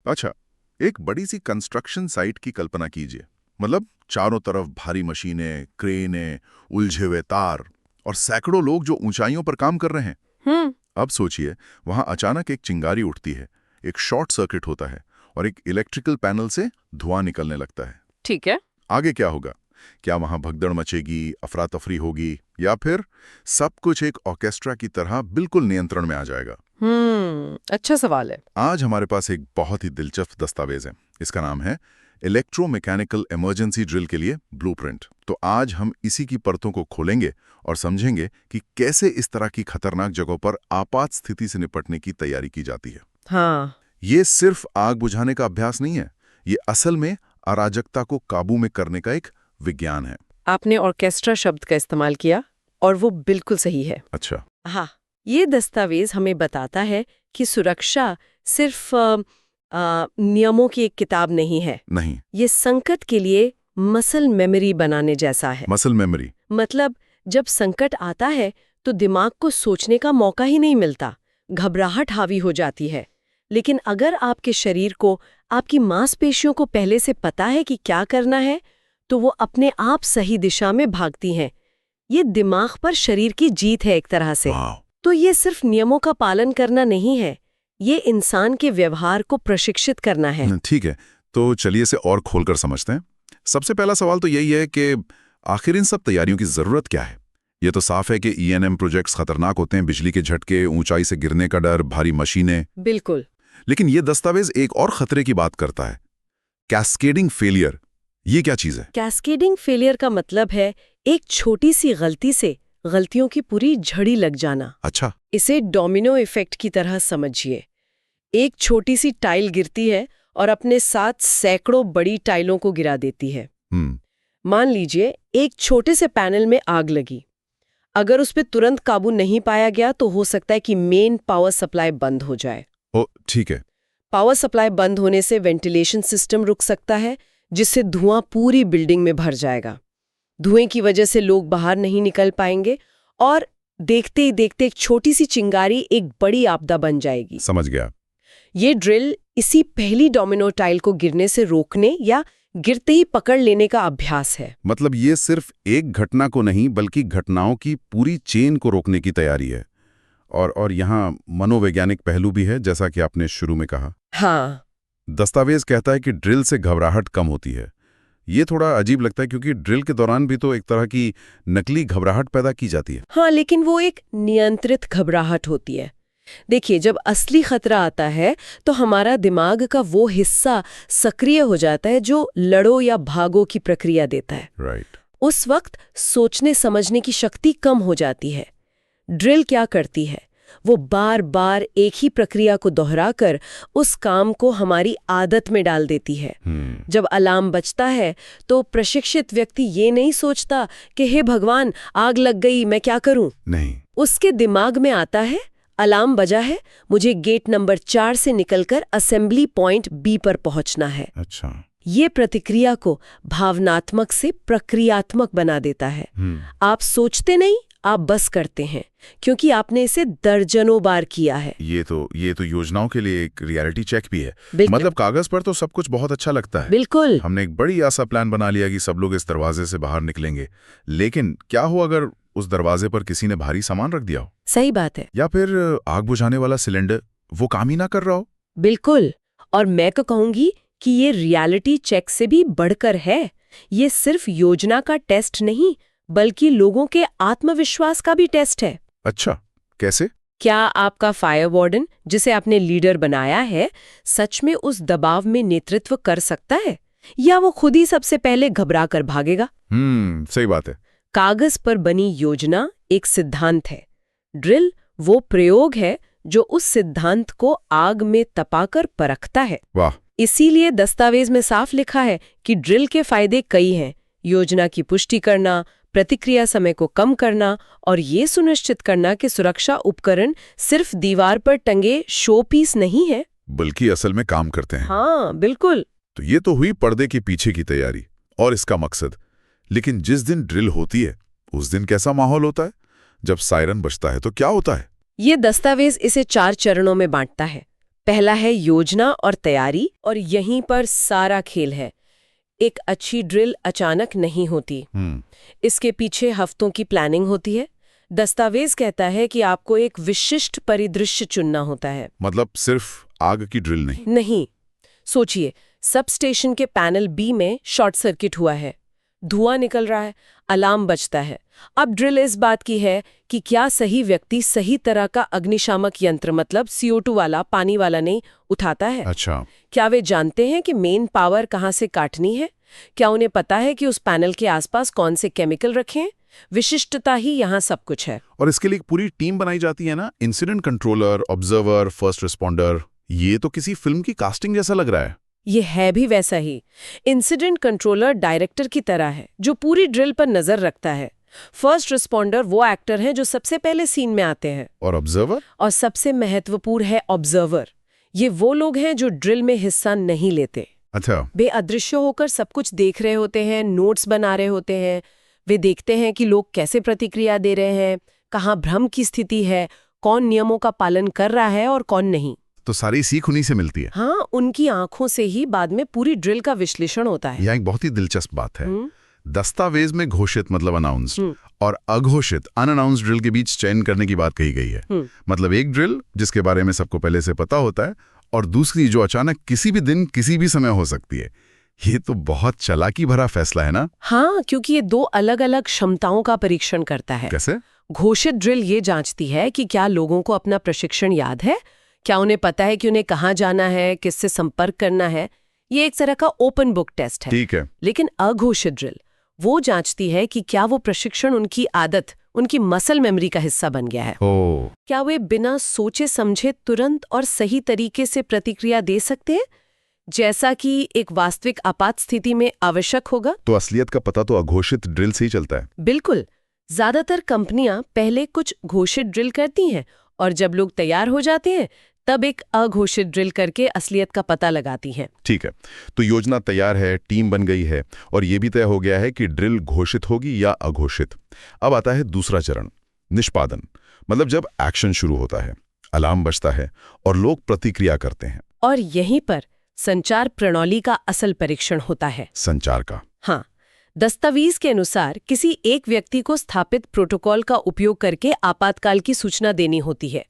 अच्छा, एक बड़ी सी कंस्ट्रक्शन साइट की कल्पना कीजिए। मतलब चारों तरफ भारी मशीनें, क्रेनें, उलझे हुए तार और सैकड़ों लोग जो ऊंचाइयों पर काम कर रहे हैं। हम्म। अब सोचिए, वहां अचानक एक चिंगारी उठती है, एक शॉर्ट सर्किट होता है और एक इलेक्ट्रिकल पैनल से धुआं निकलने लगता है। ठीक है। आगे क्या होगा? क्या वहां भगदड़ मचेगी, अफरा तफरी होगी, या फिर सब कुछ एक ऑर्केस्ट्रा की तरह बिल्कुल नियंत्रण में आ जाएगा? अच्छा सवाल है। आज हमारे पास एक बहुत ही दिलचस्प दस्तावेज है। इसका नाम है इलेक्ट्रोमैकेनिकल इमरजेंसी ड्रिल के लिए ब्लूप्रिंट। तो आज हम इसी की परतों को खोलेंगे और समझेंगे कि कैसे इस तरह की खतरनाक जगहों पर आपात स्थिति से निपटने की तैयारी की जाती है। हाँ। ये सिर्फ आग बुझाने का अभ्यास नहीं है, ये असल में अराजकता को काबू में करने का एक विज्ञान है। आपने ऑर्केस्ट्रा शब्द का इस्तेमाल किया और वो बिल्कुल सही है। अच्छा। हाँ, ये दस्तावेज हमें बताता है कि सुरक्षा सिर्फ नियमों की एक किताब नहीं है। नहीं। ये संकट के लिए मसल मेमोरी बनाने जैसा है। Muscle memory. मतलब जब संकट आता है तो दिमाग को सोचने का मौका ही नहीं मिलता, घबराहट हावी हो जाती है। लेकिन अगर आपके शरीर को, आपकी मांसपेशियों को पहले से पता है कि क्या करना है, तो वो अपने आप सही दिशा में भागती हैं। ये दिमाग पर शरीर की जीत है एक तरह से। तो ये सिर्फ नियमों का पालन करना नहीं है, ये इंसान के व्यवहार को प्रशिक्षित करना है। ठीक है, तो चलिए इसे और खोलकर समझते हैं। सबसे पहला सवाल तो यही है कि आखिर इन सब तैयारियों की जरूरत क्या है? ये तो साफ है कि ईएनएम प्रोजेक्ट्स खतरनाक होते हैं, बिजली के झटके, ऊंचाई से गिरने का डर, भारी मशीनें। बिल्कुल। लेकिन ये दस्तावेज एक और खतरे की बात करता है, कैस्केडिंग फेलियर। ये क्या चीज है? कैस्केडिंग फेलियर का मतलब है एक छोटी सी गलती से गलतियों की पूरी झड़ी लग जाना। अच्छा। इसे डोमिनो इफेक्ट की तरह समझिए। एक छोटी सी टाइल गिरती है और अपने साथ सैकड़ों बड़ी टाइलों को गिरा देती है। मान लीजिए एक छोटे से पैनल में आग लगी। अगर उस पर तुरंत काबू नहीं पाया गया तो हो सकता है कि मेन पावर सप्लाई बंद हो जाए। ओ, ठीक है। पावर सप्लाई बंद होने से वेंटिलेशन सिस्टम रुक सकता है, जिससे धुआं पूरी बिल्डिंग में भर जाएगा। धुएं की वजह से लोग बाहर नहीं निकल पाएंगे और देखते ही देखते एक छोटी सी चिंगारी एक बड़ी आपदा बन जाएगी। समझ गया। ये ड्रिल इसी पहली डोमिनो टाइल को गिरने से रोकने या गिरते ही पकड़ लेने का अभ्यास है। मतलब ये सिर्फ एक घटना को नहीं, बल्कि घटनाओं की पूरी चेन को रोकने की तैयारी है। और यहाँ मनोवैज्ञानिक पहलू भी है, जैसा कि आपने शुरू में कहा। हाँ। दस्तावेज कहता है कि ड्रिल से घबराहट कम होती है। ये थोड़ा अजीब लगता है, क्योंकि ड्रिल के दौरान भी तो एक तरह की नकली घबराहट पैदा की जाती है। हाँ, लेकिन वो एक नियंत्रित घबराहट होती है। देखिए, जब असली खतरा आता है तो हमारा दिमाग का वो हिस्सा सक्रिय हो जाता है जो लड़ो या भागो की प्रक्रिया देता है। राइट। उस वक्त सोचने समझने की शक्ति कम हो जाती है। ड्रिल क्या करती है? वो बार बार एक ही प्रक्रिया को दोहराकर उस काम को हमारी आदत में डाल देती है। जब अलार्म बजता है तो प्रशिक्षित व्यक्ति ये नहीं सोचता कि हे भगवान, आग लग गई, मैं क्या करूं? नहीं। उसके दिमाग में आता है, अलार्म बजा है, मुझे गेट नंबर 4 से निकलकर असेंबली पॉइंट बी पर पहुंचना है। अच्छा। ये प्रतिक्रिया को भावनात्मक से प्रक्रियात्मक बना देता है। आप सोचते नहीं, आप बस करते हैं, क्योंकि आपने इसे दर्जनों बार किया है। ये तो योजनाओं के लिए एक रियलिटी चेक भी है। बिल्कुल। मतलब कागज पर तो सब कुछ बहुत अच्छा लगता है। बिल्कुल। हमने एक बड़ी आसा प्लान बना लिया कि सब लोग इस दरवाजे से बाहर निकलेंगे। लेकिन क्या हो अगर उस दरवाजे पर किसी ने भारी सामान रख दिया हो? सही बात है। या फिर आग बुझाने वाला सिलेंडर वो काम ही ना कर रहा हो? बिल्कुल। और मैं तो कहूंगी कि ये रियलिटी चेक से भी बढ़कर है। ये सिर्फ योजना का टेस्ट नहीं, बल्कि लोगों के आत्मविश्वास का भी टेस्ट है। अच्छा, कैसे? क्या आपका फायर वार्डन, जिसे आपने लीडर बनाया है, सच में उस दबाव में नेतृत्व कर सकता है, या वो खुद ही सबसे पहले घबरा कर भागेगा? सही बात है। कागज पर बनी योजना एक सिद्धांत है। ड्रिल वो प्रयोग है जो उस सिद्धांत को आग में तपाकर परखता है। वाह। इसीलिए दस्तावेज में साफ लिखा है कि ड्रिल के फायदे कई हैं। योजना की पुष्टि करना, प्रतिक्रिया समय को कम करना और ये सुनिश्चित करना कि सुरक्षा उपकरण सिर्फ दीवार पर टंगे शो पीस नहीं है, बल्कि असल में काम करते हैं। हाँ, बिल्कुल। तो ये तो हुई पर्दे के पीछे की तैयारी और इसका मकसद। लेकिन जिस दिन ड्रिल होती है, उस दिन कैसा माहौल होता है? जब सायरन बजता है तो क्या होता है? ये दस्तावेज इसे 4 चरणों में बांटता है। पहला है योजना और तैयारी, और यहीं पर सारा खेल है। एक अच्छी ड्रिल अचानक नहीं होती। इसके पीछे हफ्तों की प्लानिंग होती है। दस्तावेज कहता है कि आपको एक विशिष्ट परिदृश्य चुनना होता है। मतलब सिर्फ आग की ड्रिल नहीं? नहीं। सोचिए, सब स्टेशन के पैनल बी में शॉर्ट सर्किट हुआ है, धुआं निकल रहा है, अलार्म बजता है। अब ड्रिल इस बात की है कि क्या सही व्यक्ति सही तरह का अग्निशामक यंत्र, मतलब CO2 वाला, पानी वाला नहीं, उठाता है। अच्छा। क्या वे जानते हैं कि मेन पावर कहाँ से काटनी है? क्या उन्हें पता है कि उस पैनल के आसपास कौन से केमिकल रखें? विशिष्टता ही यहाँ सब कुछ है। और इसके लिए एक पूरी टीम बनाई जाती है ना, incident controller, observer, first responder. ये तो किसी फिल्म की कास्टिंग जैसा लग रहा है। ये है भी वैसा ही। इंसिडेंट कंट्रोलर डायरेक्टर की तरह है, जो पूरी ड्रिल पर नजर रखता है। फर्स्ट रिस्पॉन्डर वो एक्टर हैं जो सबसे पहले सीन में आते हैं। और ऑब्जर्वर? और सबसे महत्वपूर्ण है ऑब्जर्वर। ये वो लोग हैं जो ड्रिल में हिस्सा नहीं लेते। अच्छा। वे अदृश्य होकर सब कुछ देख रहे होते हैं, नोट्स बना रहे होते हैं। वे देखते हैं कि लोग कैसे प्रतिक्रिया दे रहे हैं, कहाँ भ्रम की स्थिति है, कौन नियमों का पालन कर रहा है और कौन नहीं। तो सारी सीख उन्हीं से मिलती है। हाँ, उनकी आंखों से ही बाद में पूरी ड्रिल का विश्लेषण होता है। यह एक बहुत ही दिलचस्प बात है। दस्तावेज में घोषित मतलब अनाउंस्ड और अघोषित अनअनाउंस्ड ड्रिल के बीच चयन करने की बात कही गई है। मतलब एक ड्रिल जिसके बारे में सबको पहले से पता होता है, और दूसरी जो अचानक किसी भी दिन किसी भी समय हो सकती है। ये तो बहुत चालाकी भरा फैसला है ना? हाँ, क्योंकि ये दो अलग अलग क्षमताओं का परीक्षण करता है। कैसे? घोषित ड्रिल ये जांचती है कि क्या लोगों को अपना प्रशिक्षण याद है, क्या उन्हें पता है कि उन्हें कहाँ जाना है, किससे संपर्क करना है। ये एक तरह का ओपन बुक टेस्ट है। ठीक है। लेकिन अघोषित ड्रिल वो जांचती है कि क्या वो प्रशिक्षण उनकी आदत, उनकी मसल मेमोरी का हिस्सा बन गया है। क्या वे बिना सोचे समझे तुरंत और सही तरीके से प्रतिक्रिया दे सकते हैं, जैसा कि एक वास्तविक आपात स्थिति में आवश्यक होगा। तो असलियत का पता तो अघोषित ड्रिल से ही चलता है। बिल्कुल। ज्यादातर कंपनियां पहले कुछ घोषित ड्रिल करती हैं, और जब लोग तैयार हो जाते हैं तब एक अघोषित ड्रिल करके असलियत का पता लगाती हैं। ठीक है, तो योजना तैयार है, टीम बन गई है, और ये भी तय हो गया है कि ड्रिल घोषित होगी या अघोषित। अब आता है दूसरा चरण, निष्पादन। मतलब जब एक्शन शुरू होता है, अलार्म बजता है और लोग प्रतिक्रिया करते हैं। और यहीं पर संचार प्रणाली का असल परीक्षण होता है। संचार का? हाँ। दस्तावेज के अनुसार किसी एक व्यक्ति को स्थापित प्रोटोकॉल का उपयोग करके आपातकाल की सूचना देनी होती है।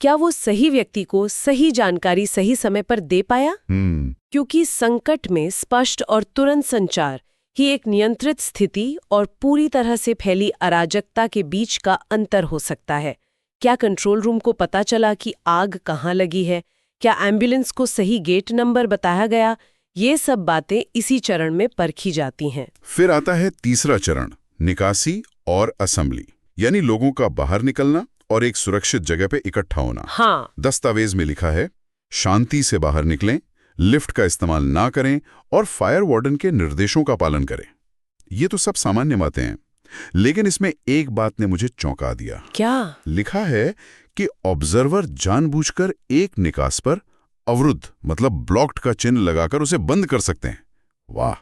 क्या वो सही व्यक्ति को सही जानकारी सही समय पर दे पाया? क्योंकि संकट में स्पष्ट और तुरंत संचार ही एक नियंत्रित स्थिति और पूरी तरह से फैली अराजकता के बीच का अंतर हो सकता है। क्या कंट्रोल रूम को पता चला कि आग कहाँ लगी है? क्या एम्बुलेंस को सही गेट नंबर बताया गया? ये सब बातें इसी चरण में परखी जाती हैं। फिर आता है तीसरा चरण, निकासी और असेंबली, यानी लोगों का बाहर निकलना और एक सुरक्षित जगह पे इकट्ठा होना। हाँ। दस्तावेज में लिखा है, शांति से बाहर निकलें, लिफ्ट का इस्तेमाल ना करें और फायर वार्डन के निर्देशों का पालन करें। ये तो सब सामान्य बातें हैं, लेकिन इसमें एक बात ने मुझे चौंका दिया। क्या? लिखा है कि ऑब्जर्वर जानबूझकर एक निकास पर अवरुद्ध मतलब ब्लॉक्ड का चिन्ह लगाकर उसे बंद कर सकते हैं। वाह,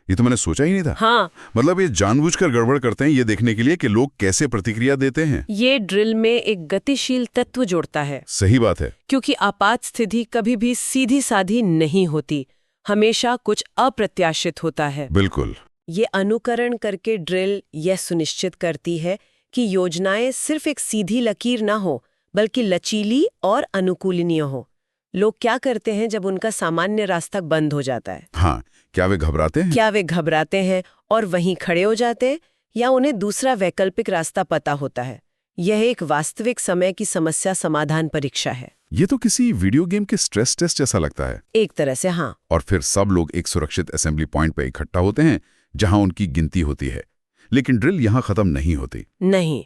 ये तो मैंने सोचा ही नहीं था। हाँ। मतलब ये जानबूझकर गड़बड़ करते हैं ये देखने के लिए कि लोग कैसे प्रतिक्रिया देते हैं। ये ड्रिल में एक गतिशील तत्व जोड़ता है। सही बात है, क्योंकि आपात स्थिति कभी भी सीधी साधी नहीं होती, हमेशा कुछ अप्रत्याशित होता है। बिल्कुल। ये अनुकरण करके ड्रिल यह सुनिश्चित करती है कि योजनाएं सिर्फ एक सीधी लकीर ना हो, बल्कि लचीली और अनुकूलनीय हो। लोग क्या करते हैं जब उनका सामान्य रास्ता बंद हो जाता है? हाँ, क्या वे घबराते हैं? क्या वे घबराते हैं और वहीं खड़े हो जाते हैं, या उन्हें दूसरा वैकल्पिक रास्ता पता होता है? यह एक वास्तविक समय की समस्या समाधान परीक्षा है। ये तो किसी वीडियो गेम के स्ट्रेस टेस्ट जैसा लगता है। एक तरह से हाँ। और फिर सब लोग एक सुरक्षित असेंबली पॉइंट पर इकट्ठा होते हैं जहां उनकी गिनती होती है। लेकिन ड्रिल यहां खत्म नहीं होती। नहीं।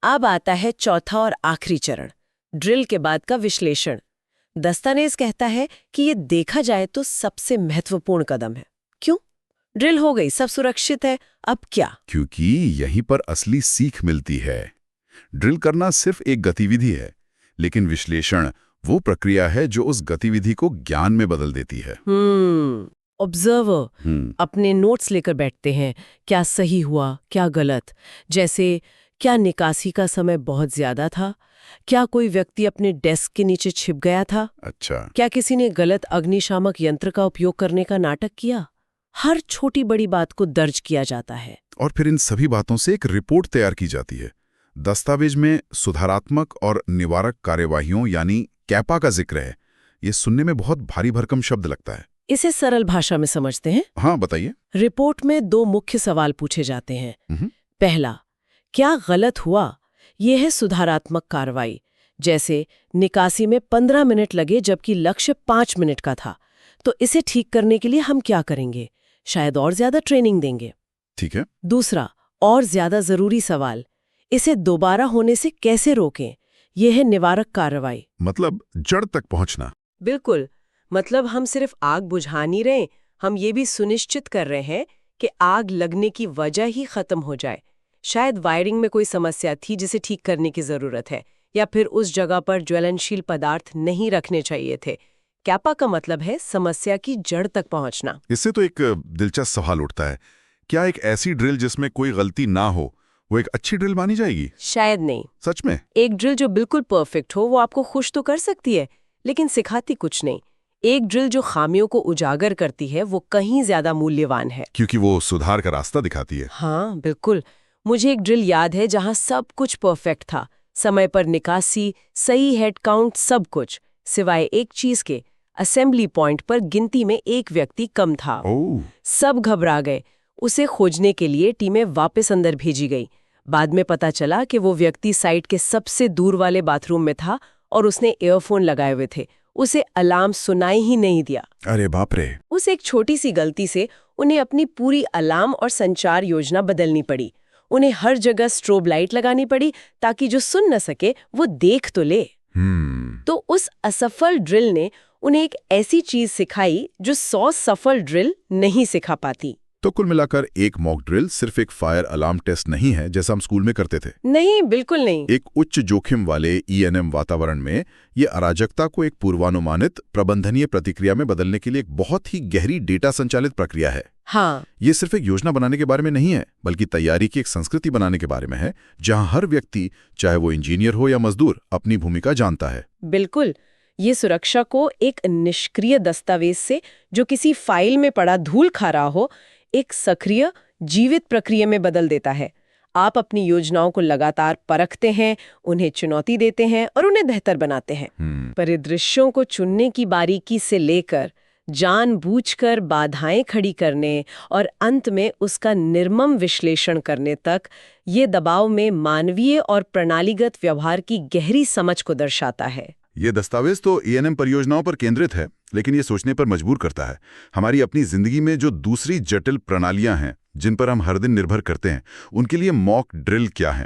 अब आता है चौथा और आखिरी चरण, ड्रिल के बाद का विश्लेषण। दस्तावेज कहता है कि ये देखा जाए तो सबसे महत्वपूर्ण कदम है। क्यों? ड्रिल हो गई, सब सुरक्षित है, अब क्या? क्योंकि यहीं पर असली सीख मिलती है। ड्रिल करना सिर्फ एक गतिविधि है, लेकिन विश्लेषण वो प्रक्रिया है जो उस गतिविधि को ज्ञान में बदल देती है। ऑब्जर्वर अपने नोट्स लेकर बैठते हैं, क्या सही हुआ, क्या गलत। जैसे क्या निकासी का समय बहुत ज्यादा था, क्या कोई व्यक्ति अपने डेस्क के नीचे छिप गया था? अच्छा। क्या किसी ने गलत अग्निशामक यंत्र का उपयोग करने का नाटक किया? हर छोटी बड़ी बात को दर्ज किया जाता है। और फिर इन सभी बातों से एक रिपोर्ट तैयार की जाती है। दस्तावेज में सुधारात्मक और निवारक कार्यवाहियों यानी कैपा का जिक्र है। ये सुनने में बहुत भारी भरकम शब्द लगता है। इसे सरल भाषा में समझते हैं। हाँ, बताइए। रिपोर्ट में 2 मुख्य सवाल पूछे जाते हैं। पहला, क्या गलत हुआ? यह है सुधारात्मक कार्रवाई, जैसे निकासी में 15 मिनट लगे जबकि लक्ष्य 5 मिनट का था, तो इसे ठीक करने के लिए हम क्या करेंगे? शायद और ज्यादा ट्रेनिंग देंगे। ठीक है। दूसरा और ज्यादा जरूरी सवाल, इसे दोबारा होने से कैसे रोकें? यह है निवारक कार्रवाई। मतलब जड़ तक पहुंचना। बिल्कुल, मतलब हम सिर्फ आग बुझा नहीं रहे, हम ये भी सुनिश्चित कर रहे हैं कि आग लगने की वजह ही खत्म हो जाए। शायद वायरिंग में कोई समस्या थी जिसे ठीक करने की जरूरत है, या फिर उस जगह पर ज्वलनशील पदार्थ नहीं रखने चाहिए थे। कैपा का मतलब है समस्या की जड़ तक पहुंचना। इससे तो एक दिलचस्प सवाल उठता है, क्या एक ऐसी ड्रिल जिसमें कोई गलती ना हो वो एक अच्छी ड्रिल मानी जाएगी? शायद नहीं। सच में? एक ड्रिल जो बिल्कुल परफेक्ट हो वो आपको खुश तो कर सकती है, लेकिन सिखाती कुछ नहीं। एक ड्रिल जो खामियों को उजागर करती है वो कहीं ज्यादा मूल्यवान है, क्योंकि वो सुधार का रास्ता दिखाती है। हाँ बिल्कुल। मुझे एक ड्रिल याद है जहां सब कुछ परफेक्ट था, समय पर निकासी, सही हेड काउंट, सब कुछ, सिवाय एक चीज के, असेंबली पॉइंट पर गिनती में एक व्यक्ति कम था। ओह। सब घबरा गए। उसे खोजने के लिए टीमें वापस अंदर भेजी गई। बाद में पता चला कि वो व्यक्ति साइट के सबसे दूर वाले बाथरूम में था और उसने ईयरफोन लगाए हुए थे। उसे अलार्म सुनाई ही नहीं दिया। अरे बाप रे। उस एक छोटी सी गलती से उन्हें अपनी पूरी अलार्म और संचार योजना बदलनी पड़ी। उन्हें हर जगह स्ट्रोब लाइट लगानी पड़ी ताकि जो सुन न सके वो देख तो ले। तो उस असफल ड्रिल ने उन्हें एक ऐसी चीज सिखाई जो 100 सफल ड्रिल नहीं सिखा पाती। तो कुल मिलाकर एक मॉक ड्रिल सिर्फ एक फायर अलार्म टेस्ट नहीं है जैसा हम स्कूल में करते थे। नहीं, बिल्कुल नहीं। एक उच्च जोखिम वाले ईएनएम वातावरण में ये अराजकता को एक पूर्वानुमानित प्रबंधनीय प्रतिक्रिया में बदलने के लिए एक बहुत ही गहरी डेटा संचालित प्रक्रिया है। हाँ, ये सिर्फ एक योजना बनाने के बारे में नहीं है, बल्कि तैयारी की एक संस्कृति बनाने के बारे में है, जहां हर व्यक्ति, चाहे वो इंजीनियर हो या मजदूर, अपनी भूमिका जानता है। बिल्कुल। ये सुरक्षा को एक निष्क्रिय दस्तावेज से, जो किसी फाइल में पड़ा धूल खा रहा हो, एक सक्रिय जीवित प्रक्रिया में बदल देता है। आप अपनी योजनाओं को लगातार परखते हैं, उन्हें चुनौती देते हैं और उन्हें बेहतर बनाते हैं। परिदृश्यों को चुनने की बारीकी से लेकर जानबूझकर बाधाएं खड़ी करने और अंत में उसका निर्मम विश्लेषण करने तक, ये दबाव में मानवीय और प्रणालीगत व्यवहार की गहरी समझ को दर्शाता है। ये दस्तावेज तो ईएनएम परियोजनाओं पर केंद्रित है, लेकिन ये सोचने पर मजबूर करता है, हमारी अपनी जिंदगी में जो दूसरी जटिल प्रणालियां हैं जिन पर हम हर दिन निर्भर करते हैं, उनके लिए मॉक ड्रिल क्या है?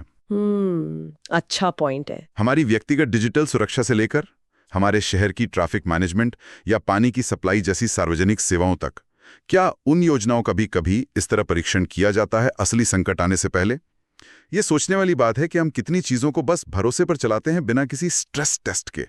अच्छा पॉइंट है। हमारी व्यक्तिगत डिजिटल सुरक्षा से लेकर हमारे शहर की ट्रैफिक मैनेजमेंट या पानी की सप्लाई जैसी सार्वजनिक सेवाओं तक, क्या उन योजनाओं का भी कभी इस तरह परीक्षण किया जाता है असली संकट आने से पहले? ये सोचने वाली बात है कि हम कितनी चीजों को बस भरोसे पर चलाते हैं बिना किसी स्ट्रेस टेस्ट के।